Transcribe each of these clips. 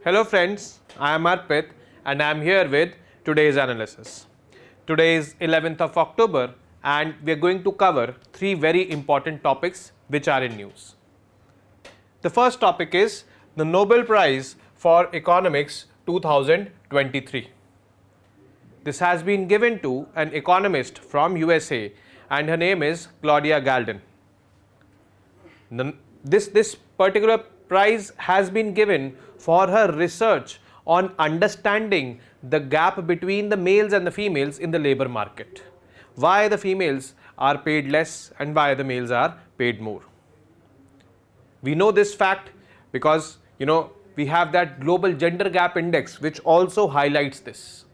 Hello friends, I am Arpit and I am here with today's analysis. Today is 11th of October and we are going to cover three very important topics which are in news. The first topic is the Nobel Prize for Economics 2023. This has been given to an economist from USA and her name is Claudia Galden. This particular prize has been given for her research on understanding the gap between the males and the females in the labor market. Why the females are paid less and why the males are paid more. We know this fact because we have that global gender gap index which also highlights this.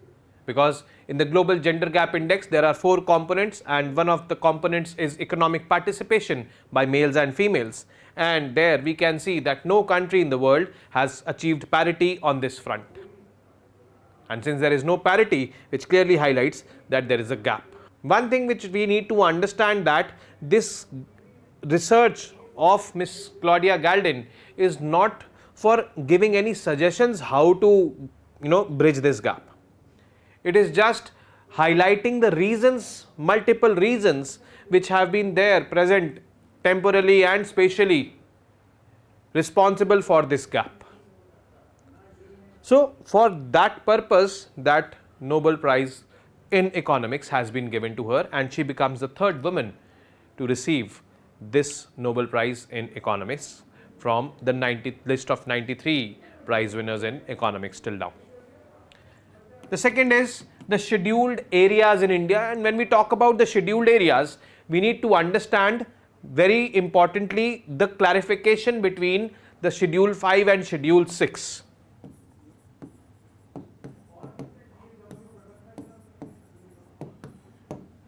Because in the global gender gap index there are 4 components and one of the components is economic participation by males and females, and there we can see that no country in the world has achieved parity on this front. And since there is no parity, which clearly highlights that there is a gap. One thing which we need to understand that this research of Miss Claudia Galden is not for giving any suggestions how to bridge this gap. It is just highlighting the reasons, multiple reasons which have been there present temporally and spatially responsible for this gap. So for that purpose, that Nobel Prize in Economics has been given to her and she becomes the 3rd woman to receive this Nobel Prize in Economics from the list of 93 prize winners in economics till now. The second is the scheduled areas in India, and when we talk about the scheduled areas, we need to understand very importantly the clarification between the Schedule 5 and Schedule 6.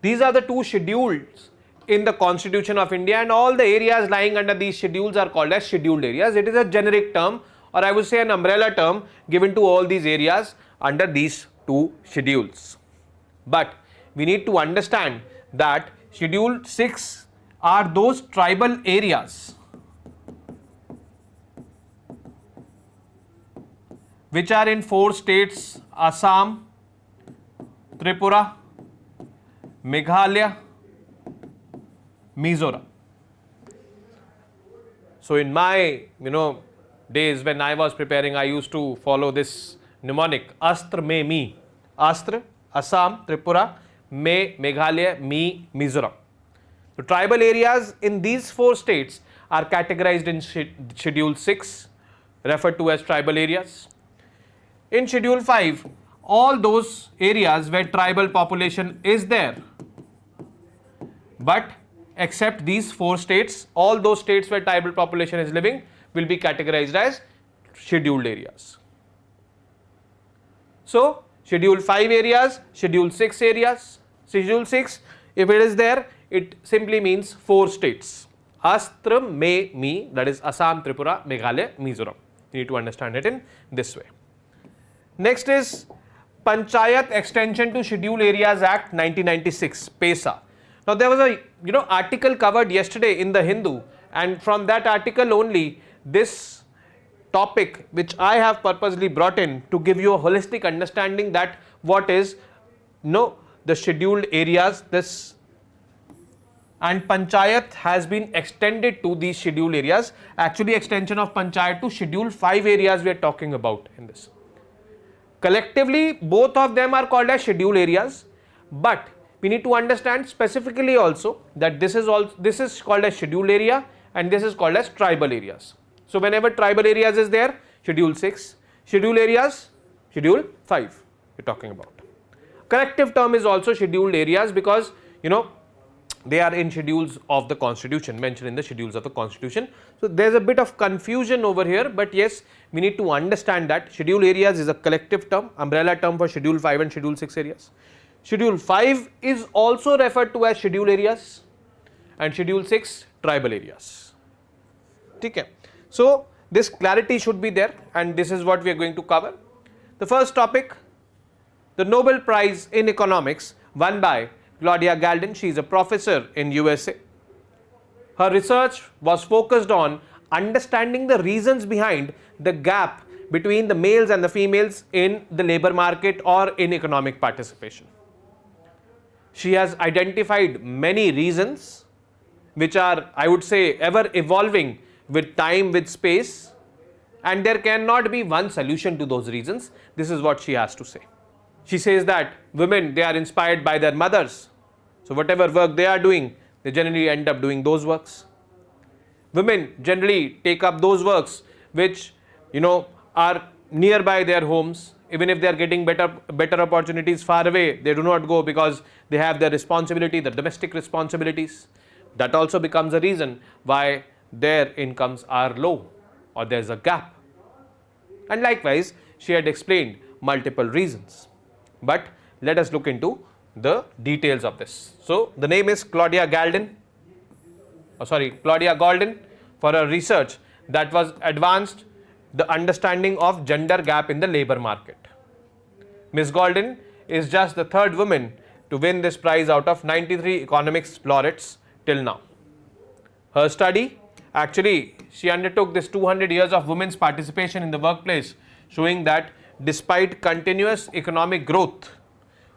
These are the 2 schedules in the Constitution of India, and all the areas lying under these schedules are called as scheduled areas. It is a generic term, or I would say an umbrella term given to all these areas under these 2 schedules. But we need to understand that Schedule 6 are those tribal areas which are in 4 states: Assam, Tripura, Meghalaya, Mizoram. So in my days when I was preparing, I used to follow this mnemonic: Astra, Me, Me. Astra, Assam, Tripura, Me, Meghalaya, Me, Mizoram. The tribal areas in these 4 states are categorized in Schedule 6, referred to as tribal areas. In Schedule 5, all those areas where tribal population is there, but except these 4 states, all those states where tribal population is living will be categorized as scheduled areas. So Schedule 5 areas, Schedule 6 areas. Schedule 6, if it is there, it simply means 4 states: Astra, Me, Me, that is Assam, Tripura, Meghalaya, Mizoram. You need to understand it in this way. Next is Panchayat Extension to Schedule Areas Act 1996, PESA. Now there was a article covered yesterday in the Hindu, and from that article only this topic which I have purposely brought in to give you a holistic understanding that what is the scheduled areas, this, and Panchayat has been extended to these scheduled areas. Actually extension of Panchayat to Schedule 5 areas we are talking about in this. Collectively both of them are called as scheduled areas, but we need to understand specifically also that this is called as scheduled area and this is called as tribal areas. So whenever tribal areas is there, Schedule 6, scheduled areas, Schedule 5 we're talking about. Collective term is also scheduled areas because they are in schedules of the Constitution, mentioned in the schedules of the Constitution. So there's a bit of confusion over here, but yes, we need to understand that scheduled areas is a collective term, umbrella term for Schedule 5 and Schedule 6 areas. Schedule 5 is also referred to as scheduled areas and Schedule 6 tribal areas. Okay. So this clarity should be there and this is what we are going to cover. The first topic, the Nobel Prize in Economics won by Claudia Galden. She is a professor in USA. Her research was focused on understanding the reasons behind the gap between the males and the females in the labor market or in economic participation. She has identified many reasons which are, I would say, ever evolving with time, with space, and there cannot be one solution to those reasons. This is what she has to say. She says that women, they are inspired by their mothers. So whatever work they are doing, they generally end up doing those works. Women generally take up those works which, are nearby their homes. Even if they are getting better opportunities far away, they do not go because they have their responsibility, the domestic responsibilities. That also becomes a reason why their incomes are low or there's a gap. And likewise, she had explained multiple reasons. But let us look into the details of this. So the name is Claudia Galdin for her research that was advanced the understanding of gender gap in the labor market. Ms. Galdin is just the third woman to win this prize out of 93 economics laureates till now. Her study, actually, she undertook this 200 years of women's participation in the workplace, showing that despite continuous economic growth,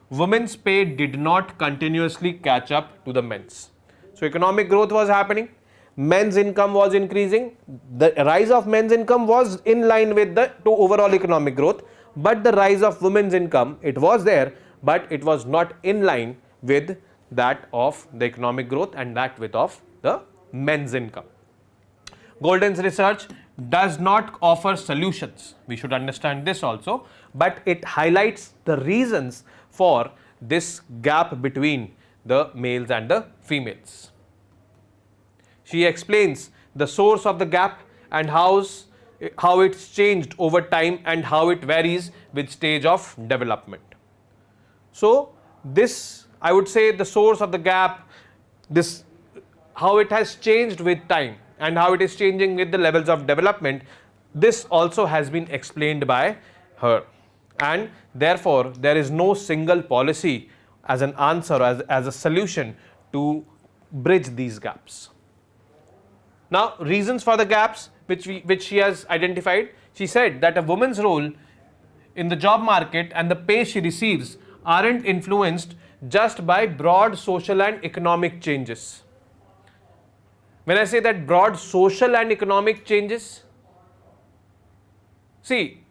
women's pay did not continuously catch up to the men's. So economic growth was happening, men's income was increasing, the rise of men's income was in line with the overall economic growth, but the rise of women's income, it was there, but it was not in line with that of the economic growth and that with of the men's income. Golden's research does not offer solutions, we should understand this also, but it highlights the reasons for this gap between the males and the females. She explains the source of the gap and how it's changed over time and how it varies with stage of development. So this, I would say, the source of the gap, this how it has changed with time and how it is changing with the levels of development, this also has been explained by her, and therefore there is no single policy as an answer, as a solution to bridge these gaps. Now, reasons for the gaps which she has identified, she said that a woman's role in the job market and the pay she receives aren't influenced just by broad social and economic changes. When I say that broad social and economic changes, see,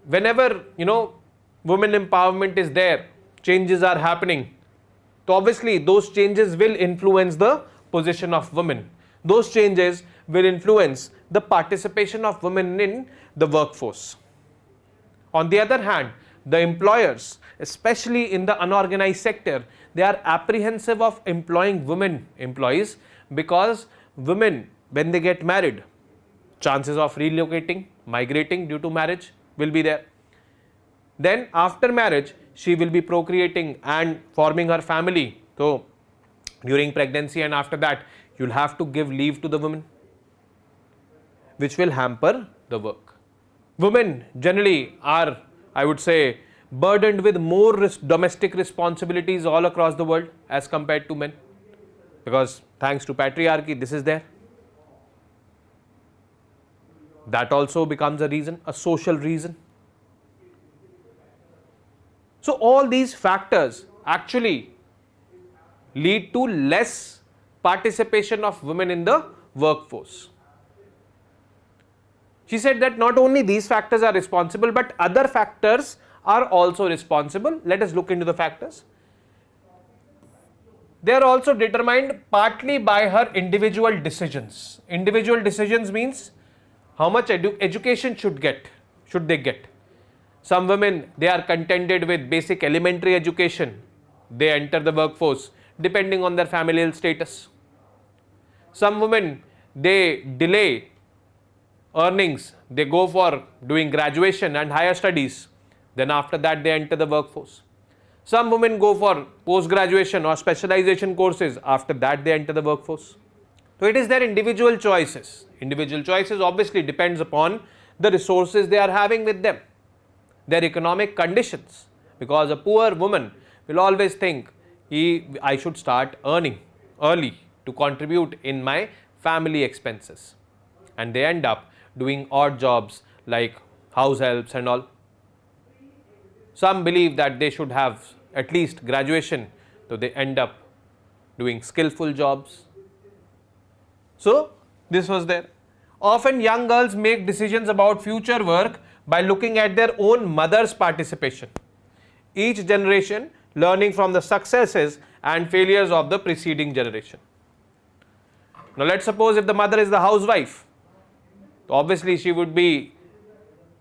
whenever women empowerment is there, changes are happening, so obviously those changes will influence the position of women. Those changes will influence the participation of women in the workforce. On the other hand, the employers, especially in the unorganized sector, they are apprehensive of employing women employees because women, when they get married, chances of relocating, migrating due to marriage will be there. Then after marriage, she will be procreating and forming her family. So during pregnancy and after that, you'll have to give leave to the women, which will hamper the work. Women generally are, I would say, burdened with more domestic responsibilities all across the world as compared to men, because thanks to patriarchy, this is there. That also becomes a reason, a social reason. So all these factors actually lead to less participation of women in the workforce. She said that not only these factors are responsible, but other factors are also responsible. Let us look into the factors. They are also determined partly by her individual decisions. Individual decisions means how much education should they get. Some women, they are contented with basic elementary education. They enter the workforce depending on their familial status. Some women, they delay earnings. They go for doing graduation and higher studies. Then after that, they enter the workforce. Some women go for post-graduation or specialization courses. After that, they enter the workforce. So it is their individual choices. Individual choices obviously depends upon the resources they are having with them, their economic conditions, because a poor woman will always think, I should start earning early to contribute in my family expenses, and they end up doing odd jobs like house helps and all. Some believe that they should have at least graduation, so they end up doing skillful jobs. So this was there. Often young girls make decisions about future work by looking at their own mother's participation. Each generation learning from the successes and failures of the preceding generation. Now let's suppose if the mother is the housewife, obviously she would be,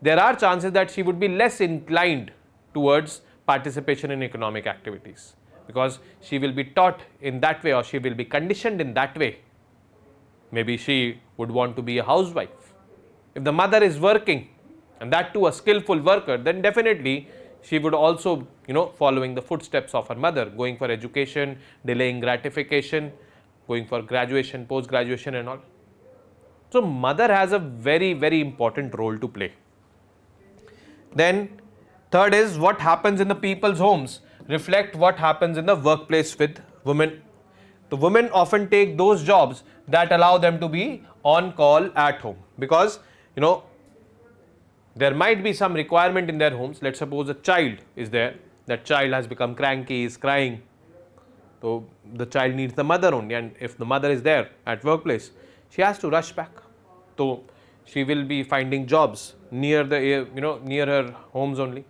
there are chances that she would be less inclined towards participation in economic activities, because she will be taught in that way or she will be conditioned in that way. Maybe she would want to be a housewife. If the mother is working, and that too a skillful worker, then definitely she would also, following the footsteps of her mother, going for education, delaying gratification, going for graduation, post-graduation and all. So mother has a very, very important role to play. Then third is what happens in the people's homes reflect what happens in the workplace with women. The women often take those jobs that allow them to be on call at home, because there might be some requirement in their homes. Let's suppose a child is there, that child has become cranky, is crying, so the child needs the mother only, and if the mother is there at workplace, she has to rush back. So she will be finding jobs near the near her homes only.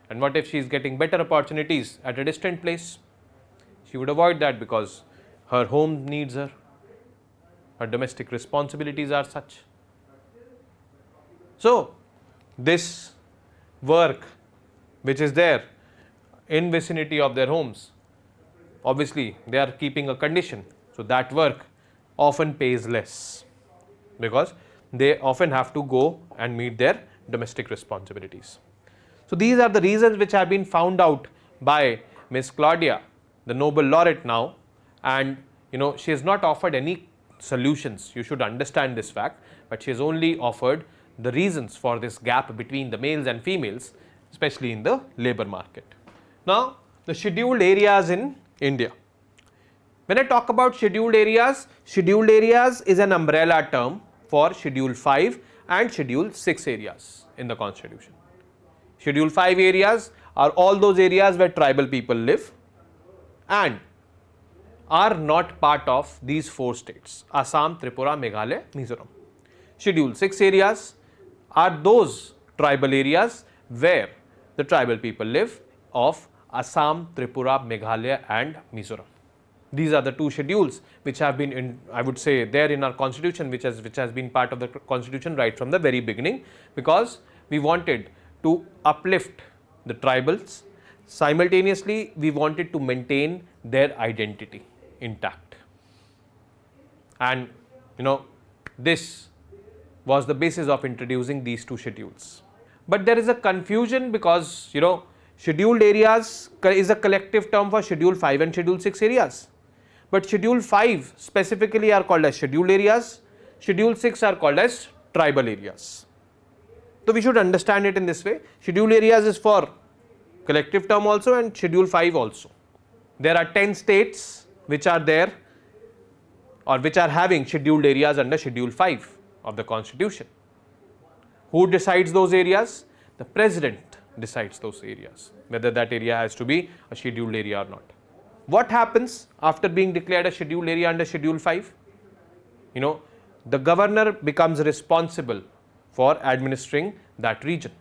And what if she is getting better opportunities at a distant place? She would avoid that because her home needs her. Her domestic responsibilities are such. So this work which is there in vicinity of their homes, obviously they are keeping a condition, so that work often pays less, because they often have to go and meet their domestic responsibilities. So these are the reasons which have been found out by Miss Claudia, the Nobel laureate now, and she has not offered any solutions. You should understand this fact, but she has only offered the reasons for this gap between the males and females, especially in the labor market. Now, the scheduled areas in India. When I talk about scheduled areas is an umbrella term for Schedule 5 and Schedule 6 areas in the Constitution. Schedule 5 areas are all those areas where tribal people live and are not part of these 4 states: Assam, Tripura, Meghalaya, Mizoram. Schedule 6 areas are those tribal areas where the tribal people live of Assam, Tripura, Meghalaya and Mizoram. These are the 2 schedules which have been, I would say, there in our constitution, which has been part of the constitution right from the very beginning, because we wanted to uplift the tribals. Simultaneously, we wanted to maintain their identity intact. And this was the basis of introducing these 2 schedules. But there is a confusion because scheduled areas is a collective term for Schedule 5 and Schedule 6 areas. But Schedule 5 specifically are called as scheduled areas, Schedule 6 are called as tribal areas. So we should understand it in this way. Scheduled areas is for collective term also and Schedule 5 also. There are 10 states which are there or which are having scheduled areas under Schedule 5 of the Constitution. Who decides those areas? The President decides those areas, whether that area has to be a scheduled area or not. What happens after being declared a scheduled area under Schedule 5? The governor becomes responsible for administering that region.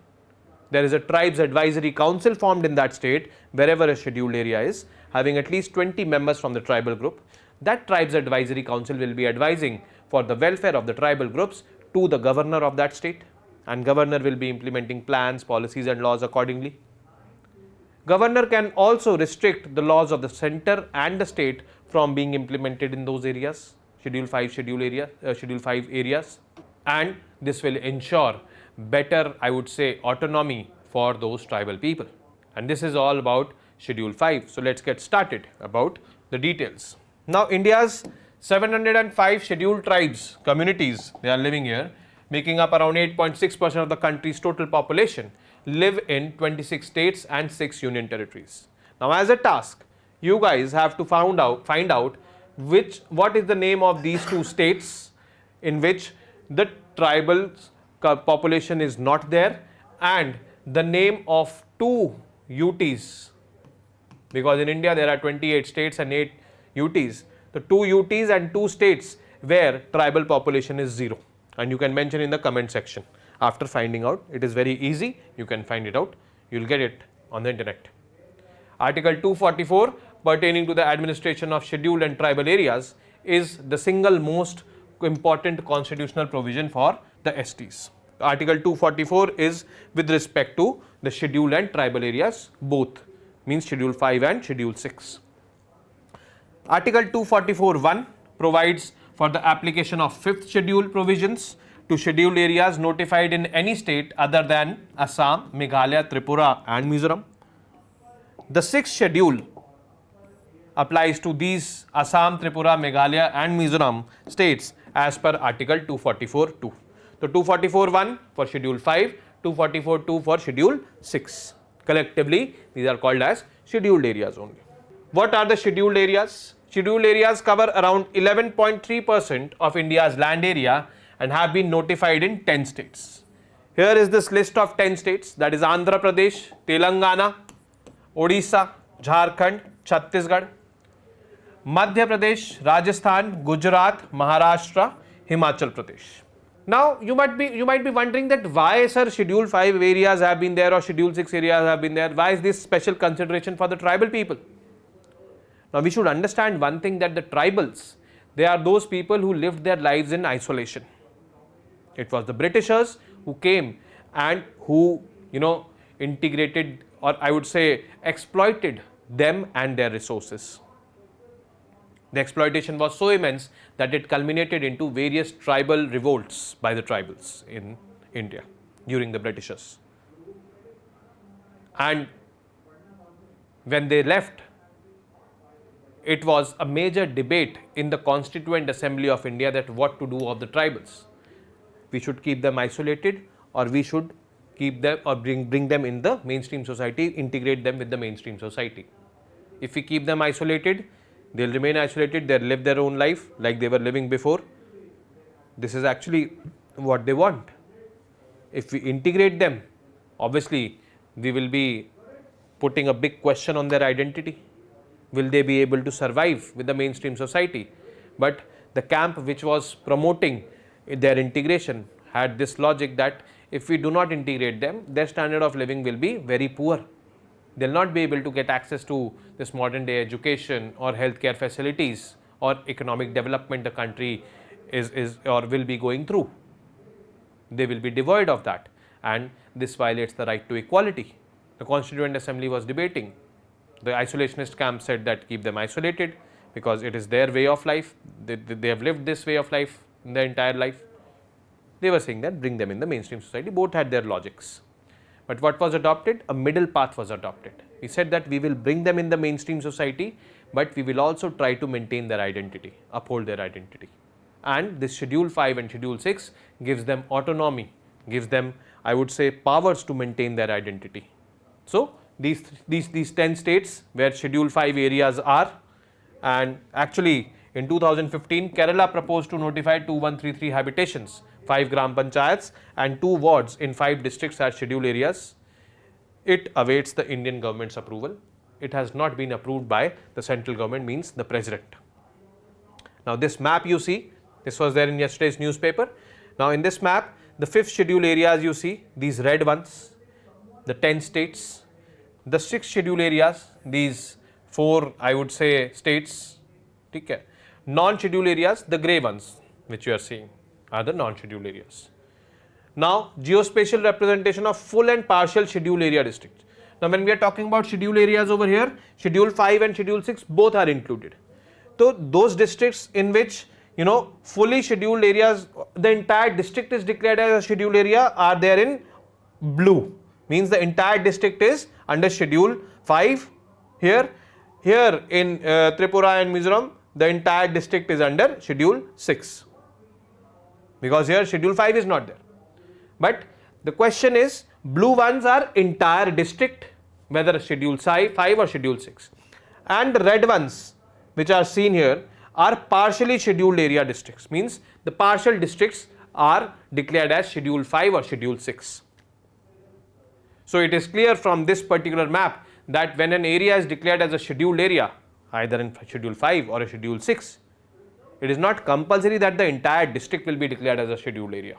There is a tribes advisory council formed in that state wherever a scheduled area is, having at least 20 members from the tribal group. That tribes advisory council will be advising for the welfare of the tribal groups to the governor of that state, and governor will be implementing plans, policies and laws accordingly. Governor can also restrict the laws of the center and the state from being implemented in those areas, Schedule 5 areas, and this will ensure better, I would say, autonomy for those tribal people. And this is all about Schedule 5. So let's get started about the details. Now India's 705 scheduled tribes, communities, they are living here, making up around 8.6% of the country's total population, live in 26 states and 6 union territories. Now as a task, you guys have to find out what is the name of these 2 states in which the tribal population is not there and the name of 2 UTs, because in India there are 28 states and 8 UTs. The 2 UTs and 2 states where tribal population is 0, and you can mention in the comment section. After finding out, it is very easy, you can find it out, you will get it on the internet. Article 244 pertaining to the administration of scheduled and tribal areas is the single most important constitutional provision for the STs. Article 244 is with respect to the scheduled and tribal areas both, means schedule 5 and schedule 6. Article 244(1) provides for the application of 5th schedule provisions to scheduled areas notified in any state other than Assam, Meghalaya, Tripura and Mizoram. The 6th schedule applies to these Assam, Tripura, Meghalaya and Mizoram states as per Article 244(2). So 244(1) for schedule 5, 244(2) for schedule 6. Collectively, these are called as scheduled areas only. What are the scheduled areas? Scheduled areas cover around 11.3% of India's land area and have been notified in 10 states. Here is this list of 10 states, that is Andhra Pradesh, Telangana, Odisha, Jharkhand, Chhattisgarh, Madhya Pradesh, Rajasthan, Gujarat, Maharashtra, Himachal Pradesh. Now you might be wondering that why, sir, schedule 5 areas have been there or schedule 6 areas have been there. Why is this special consideration for the tribal people? Now we should understand one thing, that the tribals, they are those people who lived their lives in isolation. It was the Britishers who came and who, integrated, or I would say exploited them and their resources. The exploitation was so immense that it culminated into various tribal revolts by the tribals in India during the Britishers. And when they left, it was a major debate in the Constituent Assembly of India that what to do of the tribals. We should keep them isolated, or we should keep them or bring them in the mainstream society, integrate them with the mainstream society. If we keep them isolated, they'll remain isolated, they'll live their own life like they were living before. This is actually what they want. If we integrate them, obviously we will be putting a big question on their identity. Will they be able to survive with the mainstream society? But the camp which was promoting their integration had this logic that if we do not integrate them, their standard of living will be very poor. They'll not be able to get access to this modern day education or healthcare facilities or economic development the country is or will be going through. They will be devoid of that, and this violates the right to equality. The Constituent Assembly was debating. The isolationist camp said that keep them isolated because it is their way of life. They have lived this way of life in their entire life. They were saying that bring them in the mainstream society. Both had their logics. But what was adopted? A middle path was adopted. We said that we will bring them in the mainstream society, but we will also try to maintain their identity, uphold their identity. And this Schedule 5 and Schedule 6 gives them autonomy, gives them, I would say, powers to maintain their identity. So these 10 states where Schedule 5 areas are, and actually in 2015 Kerala proposed to notify 2133 habitations, 5 gram panchayats and 2 wards in 5 districts as scheduled areas. It awaits the Indian government's approval. It has not been approved by the central government, means the president. Now this map you see, this was there in yesterday's newspaper. Now in this map, the 5th schedule areas you see, these red ones, the 10 states. The 6th schedule areas, these 4 I would say states. Okay. Non-schedule areas, the grey ones which you are seeing are the non-schedule areas. Now geospatial representation of full and partial schedule area districts. Now when we are talking about schedule areas over here, Schedule 5 and Schedule 6 both are included. So those districts in which fully scheduled areas, the entire district is declared as a scheduled area, are there in blue. Means the entire district is under Schedule 5. Here in Tripura and Mizoram, the entire district is under Schedule 6. Because here Schedule 5 is not there. But the question is, blue ones are entire district, whether Schedule 5 or Schedule 6. And the red ones which are seen here are partially scheduled area districts. Means the partial districts are declared as Schedule 5 or Schedule 6. So it is clear from this particular map that when an area is declared as a scheduled area, either in Schedule 5 or a Schedule 6, it is not compulsory that the entire district will be declared as a scheduled area.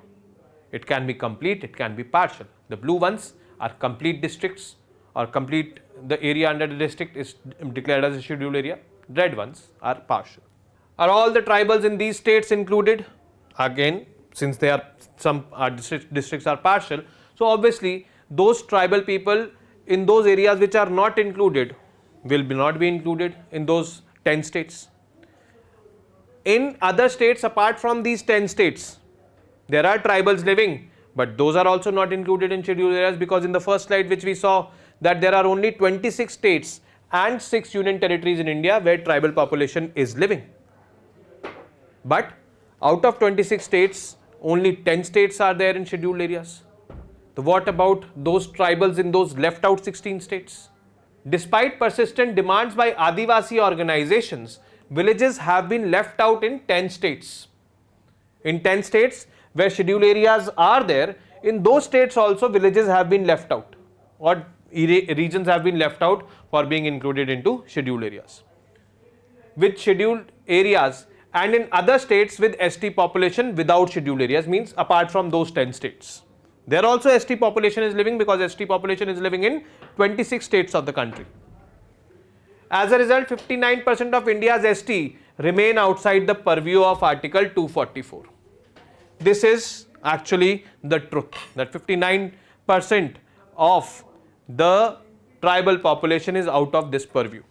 It can be complete, it can be partial. The blue ones are complete districts, or complete, the area under the district is declared as a scheduled area. Red ones are partial. Are all the tribals in these states included? Again, since they are some districts are partial, so obviously those tribal people in those areas which are not included will not be included in those 10 states. In other states apart from these 10 states, there are tribals living, but those are also not included in scheduled areas, because in the first slide which we saw that there are only 26 states and 6 union territories in India where tribal population is living. But out of 26 states, only 10 states are there in scheduled areas. So what about those tribals in those left out 16 states? Despite persistent demands by Adivasi organizations, villages have been left out in 10 states. In 10 states where scheduled areas are there, in those states also villages have been left out, or regions have been left out for being included into scheduled areas. With scheduled areas and in other states with ST population without scheduled areas, means apart from those 10 states. There also ST population is living, because ST population is living in 26 states of the country. As a result, 59% of India's ST remain outside the purview of Article 244. This is actually the truth, that 59% of the tribal population is out of this purview.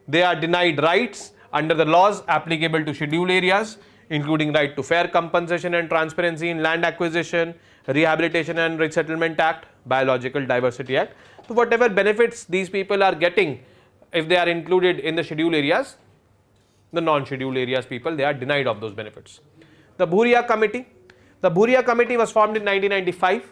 They are denied rights under the laws applicable to scheduled areas, including right to fair compensation and transparency in land acquisition, Rehabilitation and Resettlement Act, Biological Diversity Act. So whatever benefits these people are getting if they are included in the scheduled areas, the non-scheduled areas people, they are denied of those benefits. The Bhuria Committee. The Bhuria Committee was formed in 1995.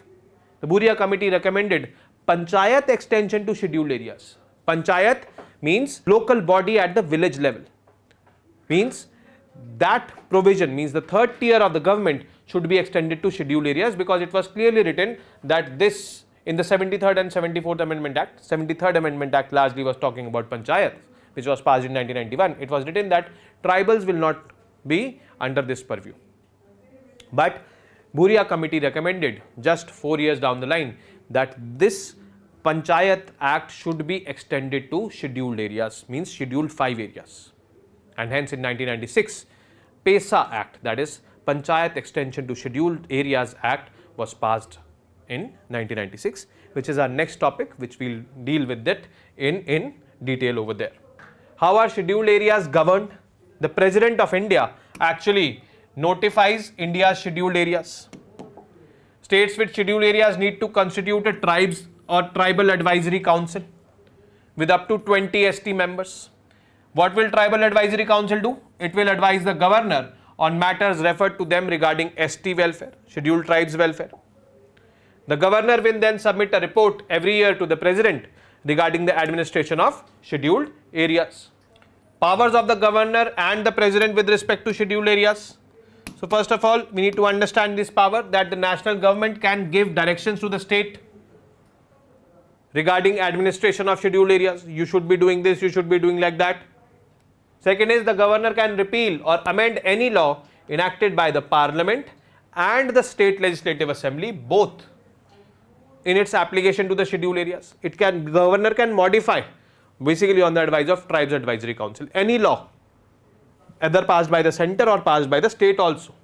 The Bhuria Committee recommended Panchayat extension to scheduled areas. Panchayat means local body at the village level. Means that provision, means the third tier of the government should be extended to scheduled areas, because it was clearly written that this in the 73rd and 74th Amendment Act. 73rd Amendment Act largely was talking about Panchayat, which was passed in 1991. It was written that tribals will not be under this purview. But Bhuria Committee recommended just 4 years down the line that this Panchayat Act should be extended to scheduled areas, means scheduled 5 areas. And hence in 1996, PESA Act, that is Panchayat Extension to Scheduled Areas Act, was passed in 1996, which is our next topic, which we'll deal with that in detail over there. How are scheduled areas governed? The President of India actually notifies India's scheduled areas. States with scheduled areas need to constitute a tribes or tribal advisory council with up to 20 ST members. What will tribal advisory council do? It will advise the governor on matters referred to them regarding ST welfare, scheduled tribes welfare. The governor will then submit a report every year to the president regarding the administration of scheduled areas. Powers of the governor and the president with respect to scheduled areas. So first of all, we need to understand this power, that the national government can give directions to the state regarding administration of scheduled areas. You should be doing this, you should be doing like that. Second is, the governor can repeal or amend any law enacted by the parliament and the state legislative assembly, both in its application to the scheduled areas. Governor can modify, basically on the advice of tribes advisory council, any law either passed by the center or passed by the state also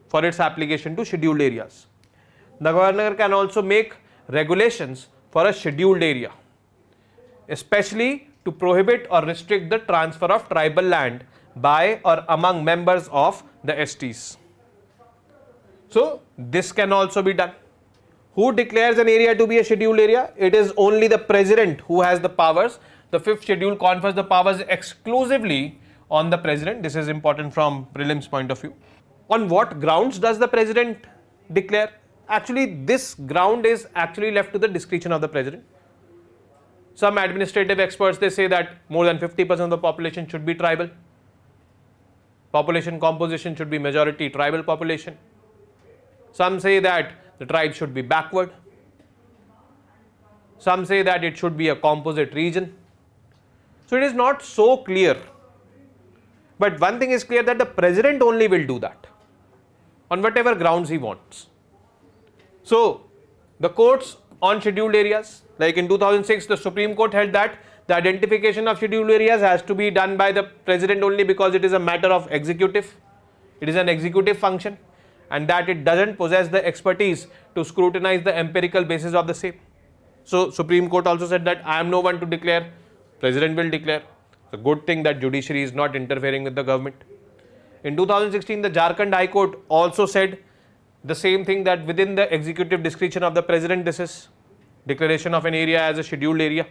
for its application to scheduled areas. The governor can also make regulations for a scheduled area, especially to prohibit or restrict the transfer of tribal land by or among members of the STs. So this can also be done. Who declares an area to be a scheduled area? It is only the president who has the powers. The 5th schedule confers the powers exclusively on the president. This is important from prelims point of view. On what grounds does the president declare? Actually, this ground is actually left to the discretion of the president. Some administrative experts, they say that more than 50% of the population should be tribal. Population composition should be majority tribal population. Some say that the tribe should be backward. Some say that it should be a composite region. So it is not so clear. But one thing is clear, that the president only will do that on whatever grounds he wants. So the courts on scheduled areas, like in 2006, the Supreme Court held that the identification of scheduled areas has to be done by the president only because it is a matter of executive. It is an executive function, and that it doesn't possess the expertise to scrutinize the empirical basis of the same. So Supreme Court also said that I am no one to declare, president will declare. It's a good thing that judiciary is not interfering with the government. In 2016, the Jharkhand High Court also said the same thing, that within the executive discretion of the president, this is declaration of an area as a scheduled area.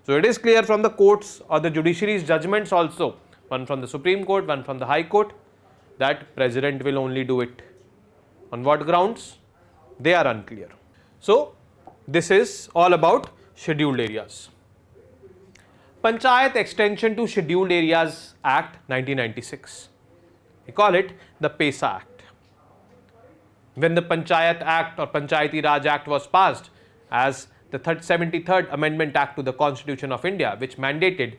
So it is clear from the courts or the judiciary's judgments also, one from the Supreme Court, one from the High Court, that president will only do it. On what grounds? They are unclear. So this is all about scheduled areas. Panchayat Extension to Scheduled Areas Act 1996. We call it the PESA Act. When the Panchayat Act or Panchayati Raj Act was passed as the 73rd Amendment Act to the Constitution of India, which mandated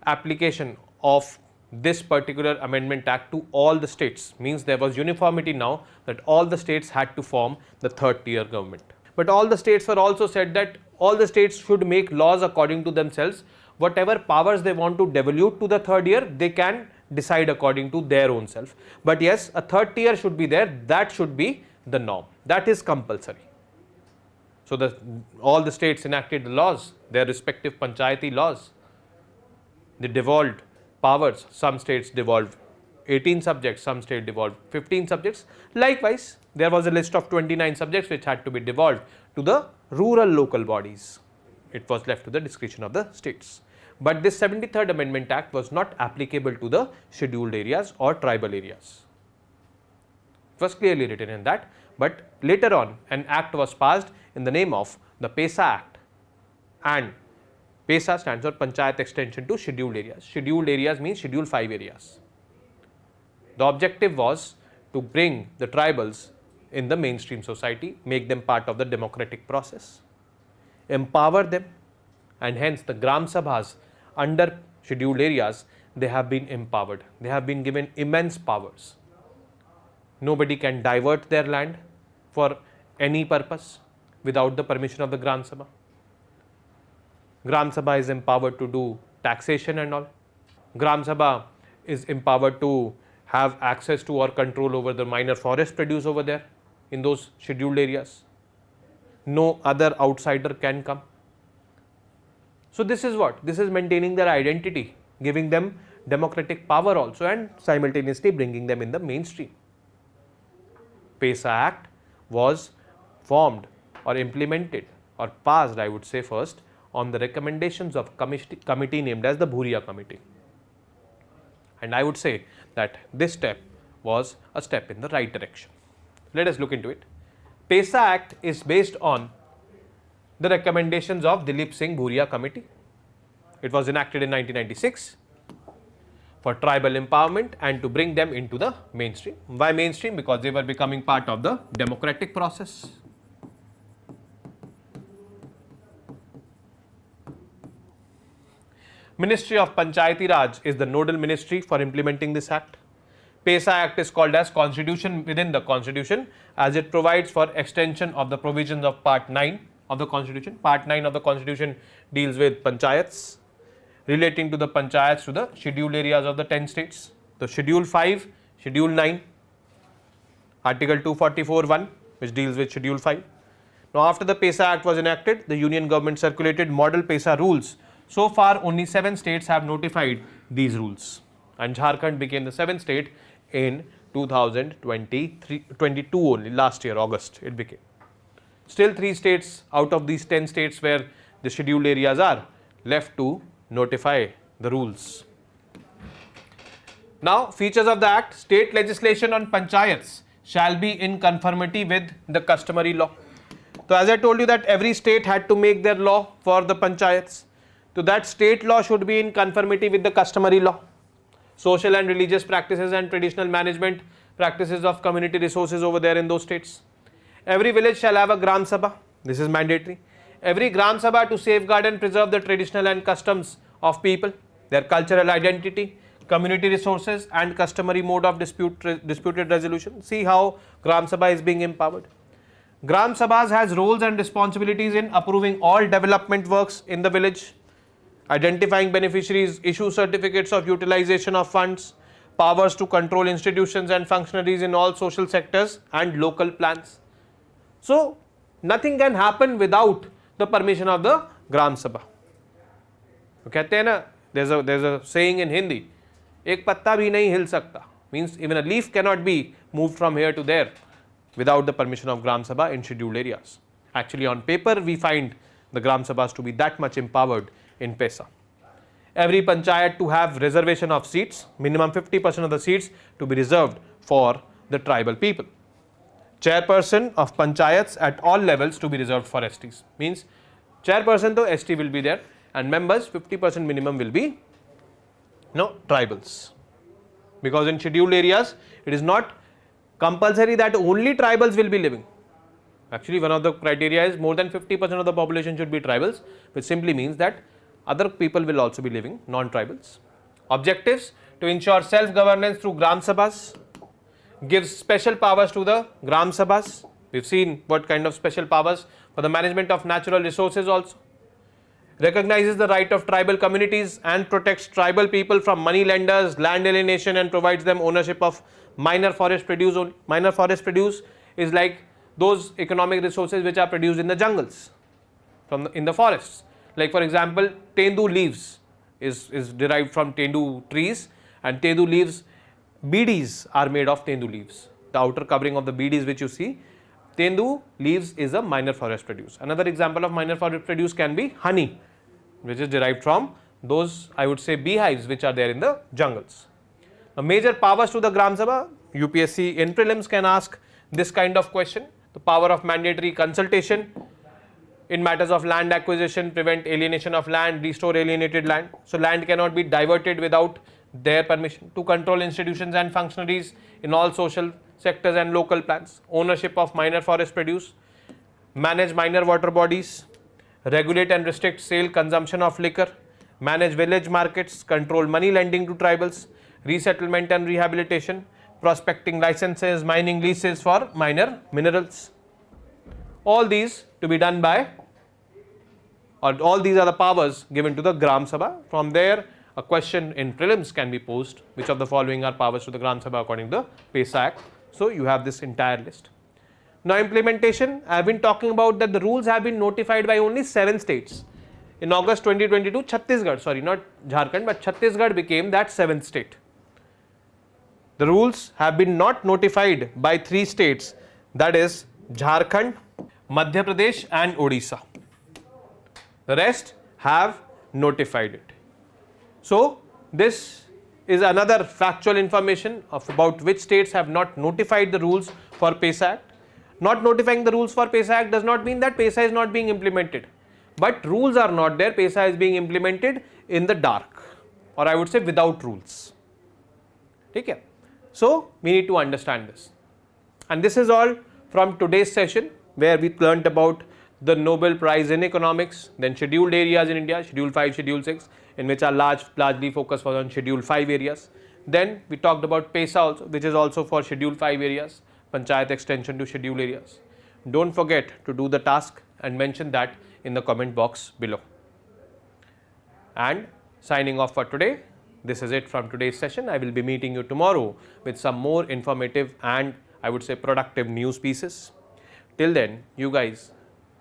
application of this particular Amendment Act to all the states, means there was uniformity now that all the states had to form the third tier government. But all the states were also said that all the states should make laws according to themselves. Whatever powers they want to devolve to the third tier, they can decide according to their own self. But yes, a third tier should be there. That should be the norm. That is compulsory. So all the states enacted the laws, their respective panchayati laws. They devolved powers. Some states devolved 18 subjects, some states devolved 15 subjects. Likewise, there was a list of 29 subjects which had to be devolved to the rural local bodies. It was left to the discretion of the states. But this 73rd Amendment Act was not applicable to the scheduled areas or tribal areas. It was clearly written in that. But later on, an act was passed in the name of the PESA Act, and PESA stands for Panchayat Extension to Scheduled Areas. Scheduled areas means Schedule 5 areas. The objective was to bring the tribals in the mainstream society, make them part of the democratic process, empower them, and hence the Gram Sabhas under scheduled areas, they have been empowered. They have been given immense powers. Nobody can divert their land for any purpose without the permission of the Gram Sabha. Gram Sabha is empowered to do taxation and all. Gram Sabha is empowered to have access to or control over the minor forest produce over there in those scheduled areas. No other outsider can come. So this is what? This is maintaining their identity, giving them democratic power also, and simultaneously bringing them in the mainstream. PESA Act was formed or implemented or passed, I would say first, on the recommendations of committee named as the Bhuria Committee. And I would say that this step was a step in the right direction. Let us look into it. PESA Act is based on the recommendations of Dilip Singh Bhuria Committee. It was enacted in 1996 for tribal empowerment and to bring them into the mainstream. Why mainstream? Because they were becoming part of the democratic process. Ministry of Panchayati Raj is the nodal ministry for implementing this act. PESA Act is called as Constitution within the Constitution, as it provides for extension of the provisions of Part 9 of the Constitution. Part 9 of the Constitution deals with panchayats, relating to the panchayats to the scheduled areas of the 10 states. The Schedule 5, Schedule 9, Article 244(1), which deals with Schedule 5. Now, after the PESA Act was enacted, the Union government circulated model PESA rules. So far, only 7 states have notified these rules, and Jharkhand became the 7th state in 2022 only, last year, August it became. Still 3 states out of these 10 states where the scheduled areas are left to notify the rules. Now, features of the Act: state legislation on panchayats shall be in conformity with the customary law. So, as I told you that every state had to make their law for the panchayats. So, that state law should be in conformity with the customary law. Social and religious practices and traditional management practices of community resources over there in those states. Every village shall have a Gram Sabha. This is mandatory. every Gram Sabha to safeguard and preserve the traditional and customs of people, their cultural identity, community resources and customary mode of disputed resolution. See how Gram Sabha is being empowered. Gram Sabhas has roles and responsibilities in approving all development works in the village, identifying beneficiaries, issue certificates of utilization of funds, powers to control institutions and functionaries in all social sectors and local plans. So nothing can happen without the permission of the Gram Sabha. तो कहते हैं ना, there's a saying in Hindi, एक पत्ता भी नहीं हिल सकता, means even a leaf cannot be moved from here to there without the permission of Gram Sabha in scheduled areas. Actually on paper we find the Gram Sabhas to be that much empowered in PESA. Every panchayat to have reservation of seats, minimum 50% of the seats to be reserved for the tribal people. Chairperson of panchayats at all levels to be reserved for STs. Means chairperson to ST will be there and members 50% minimum will be tribals. Because in scheduled areas it is not compulsory that only tribals will be living. Actually one of the criteria is more than 50% of the population should be tribals, which simply means that other people will also be living, non-tribals. Objectives: to ensure self-governance through Gram Sabhas, gives special powers to the Gram Sabhas. We've seen what kind of special powers for the management of natural resources also. Recognizes the right of tribal communities and protects tribal people from money lenders, land alienation and provides them ownership of minor forest produce. Minor forest produce is like those economic resources which are produced in the jungles, in the forests. Like for example, tendu leaves is derived from tendu trees, and tendu leaves, beedis are made of tendu leaves. The outer covering of the beedis which you see, tendu leaves is a minor forest produce. Another example of minor forest produce can be honey, which is derived from those, I would say, beehives which are there in the jungles. Now, major powers to the Gram Sabha, UPSC in prelims can ask this kind of question. The power of mandatory consultation in matters of land acquisition, prevent alienation of land, restore alienated land. So land cannot be diverted without their permission. To control institutions and functionaries in all social sectors and local plans. Ownership of minor forest produce, manage minor water bodies, regulate and restrict sale consumption of liquor, manage village markets, control money lending to tribals, resettlement and rehabilitation, prospecting licenses, mining leases for minor minerals. All these to be done by, or all these are the powers given to the Gram Sabha. From there a question in prelims can be posed, which of the following are powers to the Gram Sabha according to the PESA Act. So you have this entire list. Now implementation, I have been talking about that the rules have been notified by only 7 states. In August 2022, Chhattisgarh, sorry, not Jharkhand, but Chhattisgarh became that 7th state. The rules have been not notified by 3 states, that is Jharkhand, Madhya Pradesh and Odisha. The rest have notified it. So this is another factual information of about which states have not notified the rules for PESA Act. Not notifying the rules for PESA Act does not mean that PESA is not being implemented. But rules are not there, PESA is being implemented in the dark, or I would say without rules. Okay? So we need to understand this. And this is all from today's session, where we learnt about the Nobel Prize in Economics, then scheduled areas in India, Schedule 5, Schedule 6, in which our largely focus was on Schedule 5 areas. Then we talked about PESA also, which is also for Schedule 5 areas, Panchayat extension to schedule areas. Don't forget to do the task and mention that in the comment box below. And signing off for today, this is it from today's session. I will be meeting you tomorrow with some more informative and I would say productive news pieces. Till then, you guys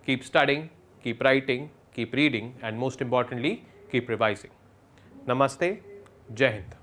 keep studying, keep writing, keep reading, and most importantly, keep revising. Namaste, Jai Hind.